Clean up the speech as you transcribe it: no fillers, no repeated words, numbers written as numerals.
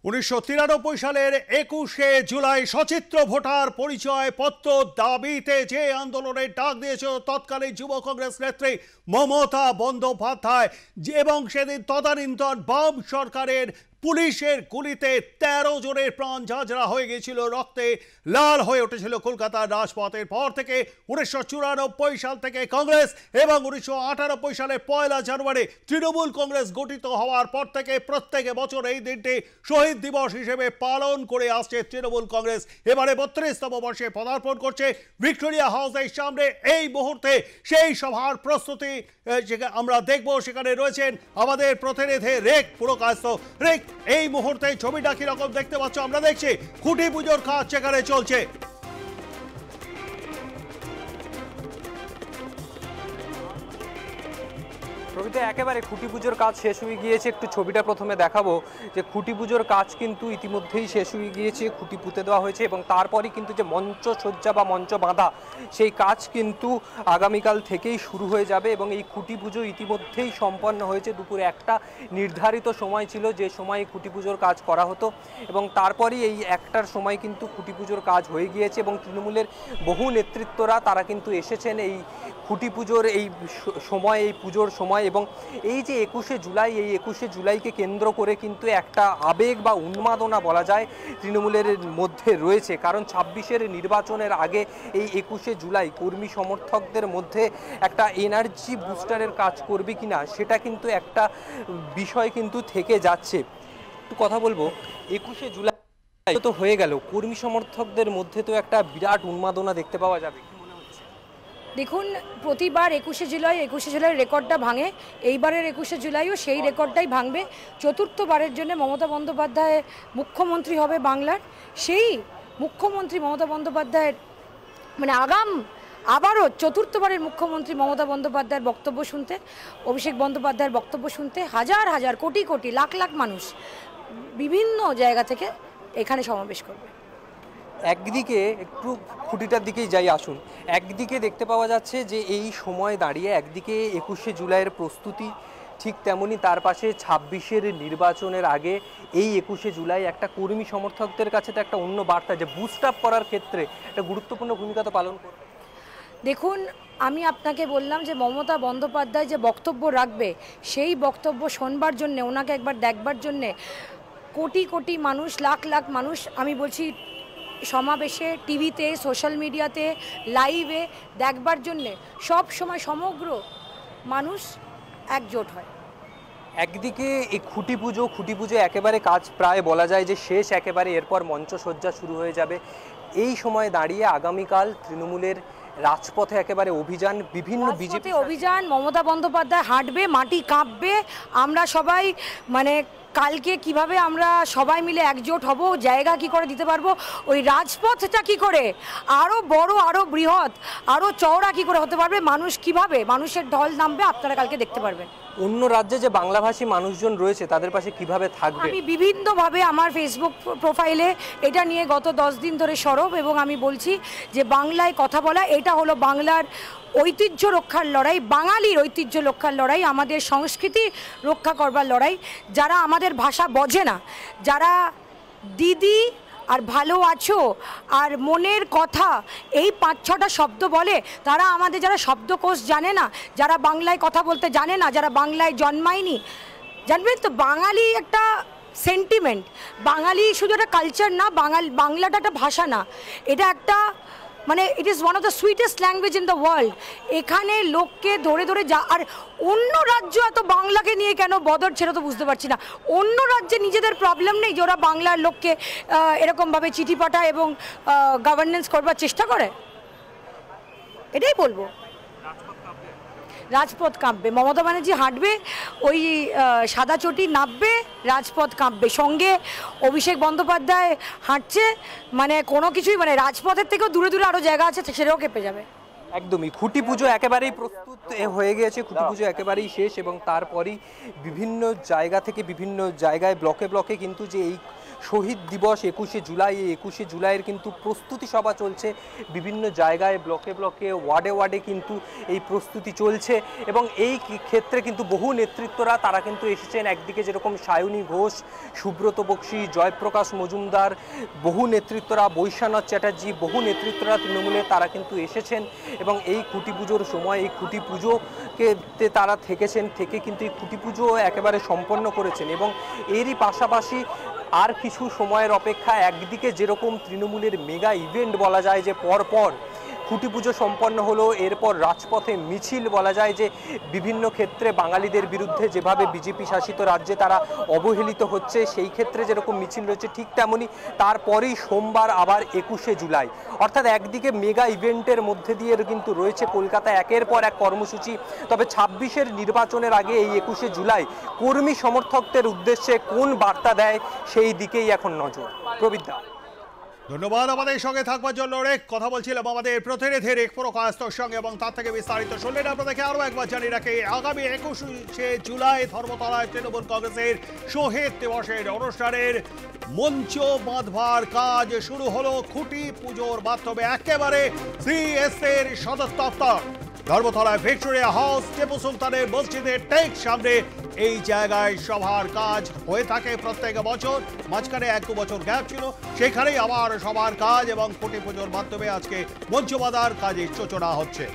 1993 সালের 21শে জুলাই সচিত্র ভোটার পরিচয় পত্র দাবিতে যে আন্দোলনের ডাক দিয়েছিল তৎকালীন যুব কংগ্রেস নেত্রী মমতা বন্দ্যোপাধ্যায় এবং সেদিন তদানীন্তন বাম সরকারের পুলিশের গুলিতে 13 জনের প্রাণ ঝাঁঝরা হয়ে গিয়েছিল, রক্তে লাল হয়ে উঠেছিল কলকাতার রাজপথের পর থেকে 1994 সাল থেকে কংগ্রেস এবং 1998 সালে 1 জানুয়ারি তৃণমূল কংগ্রেস গঠিত হওয়ার পর থেকে প্রত্যেক বছর এই দিনটি শহীদ দিবস হিসেবে পালন করে আসছে তৃণমূল কংগ্রেস। এবারে 32তম বর্ষে পদার্পণ করছে। ভিক্টোরিয়া হাউসের সামনে এই মুহূর্তে সেই সভার প্রস্তুতি আমরা দেখব। সেখানে রয়েছেন আমাদের প্রতিনিধি রেক পুরকায়স্থ। রেক, এই মুহূর্তে ছবিটা কিরকম দেখতে পাচ্ছ? আমরা দেখছি খুঁটি পুজোর কাজ সেখানে চলছে। প্রকৃতি একেবারে খুঁটি পুজোর কাজ শেষ হয়ে গিয়েছে। একটু ছবিটা প্রথমে দেখাবো যে খুঁটি পুজোর কাজ কিন্তু ইতিমধ্যেই শেষ হয়ে গিয়েছে, খুঁটি পুঁতে দেওয়া হয়েছে এবং তারপরই কিন্তু যে মঞ্চ সজ্জা বা মঞ্চ বাঁধা সেই কাজ কিন্তু আগামীকাল থেকেই শুরু হয়ে যাবে এবং এই খুঁটি পুজো ইতিমধ্যেই সম্পন্ন হয়েছে। দুপুরে একটা নির্ধারিত সময় ছিল যে সময় খুঁটি পুজোর কাজ করা হতো এবং তারপরই এই একটার সময় কিন্তু খুঁটি পুজোর কাজ হয়ে গিয়েছে এবং তৃণমূলের বহু নেতৃত্বরা তারা কিন্তু এসেছেন এই খুঁটি পুজোর এই সময়, এই পুজোর সময়। এবং এই যে 21শে জুলাই, এই 21শে জুলাইকে কেন্দ্র করে কিন্তু একটা আবেগ বা উন্মাদনা বলা যায় তৃণমূলের মধ্যে রয়েছে, কারণ 26-এর নির্বাচনের আগে এই 21শে জুলাই কর্মী সমর্থকদের মধ্যে একটা এনার্জি বুস্টারের কাজ করবে কিনা সেটা কিন্তু একটা বিষয় কিন্তু থেকে যাচ্ছে। একটু কথা বলবো, 21শে জুলাই তো হয়ে গেল, কর্মী সমর্থকদের মধ্যে তো একটা বিরাট উন্মাদনা দেখতে পাওয়া যাবে। দেখুন, প্রতিবার 21শে জুলাই রেকর্ডটা ভাঙে। এইবারের 21শে জুলাইও সেই রেকর্ডটাই ভাঙবে। চতুর্থবারের জন্য মমতা বন্দ্যোপাধ্যায় মুখ্যমন্ত্রী হবে বাংলার। সেই মুখ্যমন্ত্রী মমতা বন্দ্যোপাধ্যায়ের আবারও চতুর্থবারের মুখ্যমন্ত্রী মমতা বন্দ্যোপাধ্যায়ের বক্তব্য শুনতে, অভিষেক বন্দ্যোপাধ্যায়ের বক্তব্য শুনতে হাজার হাজার কোটি কোটি লাখ লাখ মানুষ বিভিন্ন জায়গা থেকে এখানে সমাবেশ করবে। একদিকে একটু খুঁটিটার দিকেই যাই আসুন। একদিকে দেখতে পাওয়া যাচ্ছে যে এই সময় দাঁড়িয়ে একদিকে 21শে জুলাইয়ের প্রস্তুতি, ঠিক তেমনি তার পাশে 26-এর নির্বাচনের আগে এই 21শে জুলাই একটা কর্মী সমর্থকদের কাছে তো একটা অন্য বার্তা যে বুস্ট আপ করার ক্ষেত্রে একটা গুরুত্বপূর্ণ ভূমিকা তো পালন করবে। দেখুন, আমি আপনাকে বললাম যে মমতা বন্দ্যোপাধ্যায় যে বক্তব্য রাখবে সেই বক্তব্য শোনবার জন্যে, ওনাকে একবার দেখবার জন্যে কোটি কোটি মানুষ, লাখ লাখ মানুষ, আমি বলছি সমাবেশে, টিভিতে, সোশ্যাল মিডিয়াতে, লাইভে দেখবার জন্যে সব সময় সমগ্র মানুষ একজোট হয়। একদিকে এই খুঁটি পুজো একেবারে কাজ প্রায় বলা যায় যে শেষ একেবারে, এরপর মঞ্চসজ্জা শুরু হয়ে যাবে। এই সময় দাঁড়িয়ে আগামীকাল তৃণমূলের রাজপথে একেবারে অভিযান, বিভিন্ন বিজেপি অভিযান, মমতা বন্দ্যোপাধ্যায় হাঁটবে, মাটি কাঁপবে। আমরা সবাই কালকে কিভাবে আমরা সবাই মিলে একজোট হব, জায়গা কি করে দিতে পারবো, ওই রাজপথটা কি করে আরও বড়, আরও বৃহৎ, আরও চওড়া কি করে হতে পারবে, মানুষ কিভাবে, মানুষের ঢল নামবে, আপনারা কালকে দেখতে পারবেন। অন্য রাজ্যে যে বাংলাভাষী মানুষজন রয়েছে তাদের পাশে কিভাবে থাকবে, আমি বিভিন্নভাবে আমার ফেসবুক প্রোফাইলে এটা নিয়ে গত 10 দিন ধরে সরব এবং আমি বলছি যে বাংলায় কথা বলা, এটা হলো বাংলার ঐতিহ্য রক্ষার লড়াই, বাঙালির ঐতিহ্য রক্ষার লড়াই, আমাদের সংস্কৃতি রক্ষা করবার লড়াই। যারা আমাদের ভাষা বোঝে না, যারা দিদি আর ভালো আছো আর মনের কথা এই 5-6টা শব্দ বলে, তারা আমাদের, যারা শব্দকোষ জানে না, যারা বাংলায় কথা বলতে জানে না, যারা বাংলায় জন্মায়নি, জানবেন তো বাঙালি একটা সেন্টিমেন্ট, বাঙালি শুধু একটা কালচার না, বাংলাটা একটা ভাষা না, এটা একটা it is one of the sweetest language in the world. এখানে লোককে ধরে ধরে আর অন্য রাজ্য এত বাংলাকে নিয়ে কেন বদর ছেড়ে তো বুঝতে পারছি না। অন্য রাজ্যে নিজেদের প্রবলেম নেই যে ওরা বাংলার লোককে এরকমভাবে চিঠি পাঠায় এবং গভর্নেন্স করবার চেষ্টা করে? এটাই বলবো, রাজপথ কাঁপবে, মমতা ব্যানার্জি হাঁটবে, ওই সাদা চটি নামবে, রাজপথ কাঁপবে, সঙ্গে অভিষেক বন্দ্যোপাধ্যায় হাঁটছে, কোনো কিছুই রাজপথের থেকেও দূরে দূরে আরও জায়গা আছে, সেটাও কেঁপে যাবে। একদমই খুঁটি পুজো একেবারেই প্রস্তুত হয়ে গিয়েছে, খুঁটি পুজো একেবারেই শেষ এবং তারপরই বিভিন্ন জায়গা থেকে বিভিন্ন জায়গায় ব্লকে ব্লকে কিন্তু যে এই শহীদ দিবস 21শে জুলাই, এই 21শে জুলাইয়ের কিন্তু প্রস্তুতি সভা চলছে বিভিন্ন জায়গায়, ব্লকে ব্লকে, ওয়ার্ডে ওয়ার্ডে কিন্তু এই প্রস্তুতি চলছে এবং এই ক্ষেত্রে কিন্তু বহু নেতৃত্বরা তারা কিন্তু এসেছেন। একদিকে যেরকম সায়নী ঘোষ, সুব্রত বক্সী, জয়প্রকাশ মজুমদার, বহু নেতৃত্বরা, বৈশ্বনাথ চ্যাটার্জি, বহু নেতৃত্বরা তৃণমূলে তারা কিন্তু এসেছেন এবং এই খুঁটি পুজোর সময় এই খুঁটি পুজোকে তারা থেকেছেন, থেকে কিন্তু এই খুঁটি পুজো একেবারে সম্পন্ন করেছেন এবং এরই পাশাপাশি আর কিছু সময়ের অপেক্ষা। একদিকে যেরকম তৃণমূলের মেগা ইভেন্ট বলা যায় যে পরপর খুঁটি পুজো সম্পন্ন হলো, এরপর রাজপথে মিছিল বলা যায় যে বিভিন্ন ক্ষেত্রে বাঙালিদের বিরুদ্ধে যেভাবে বিজেপি শাসিত রাজ্যে তারা অবহেলিত হচ্ছে সেই ক্ষেত্রে যেরকম মিছিল রয়েছে ঠিক তেমনই তারপরেই সোমবার আবার 21শে জুলাই, অর্থাৎ একদিকে মেগা ইভেন্টের মধ্যে দিয়ে কিন্তু রয়েছে কলকাতায় একের পর এক কর্মসূচি। তবে 26-এর নির্বাচনের আগে এই 21শে জুলাই কর্মী সমর্থকদের উদ্দেশ্যে কোন বার্তা দেয় সেই দিকেই এখন নজর। প্রবিদ্যা, ধন্যবাদ আমাদের সঙ্গে থাকবার জন্য। কথা বলছিলাম আমাদের প্রতিনিধি রেক প্রকাশতর সঙ্গে এবং তার থেকে বিস্তারিত শুনলেন। আপনাদেরকে আরও একবার জানিয়ে রাখি, আগামী 21শে জুলাই ধর্মতলায় তৃণমূল কংগ্রেসের শহীদ দিবসের অনুষ্ঠানের মঞ্চ বাঁধবার কাজ শুরু হলো খুঁটি পুজোর মাধ্যমে। একেবারে সিএসএর সদর দপ্তর ধর্মতলায় ভিক্টোরিয়া হাউস, টিপু সুলতানের মসজিদের ঠিক সামনে এই জায়গায় সভার কাজ হয়ে থাকে প্রত্যেক বছর। মাঝখানে 1-2 বছর গ্যাপ ছিল, সেখানেই আবার সভার কাজ এবং খুঁটি পুজোর মাধ্যমে আজকে মঞ্চ বাঁধার কাজের সূচনা হচ্ছে।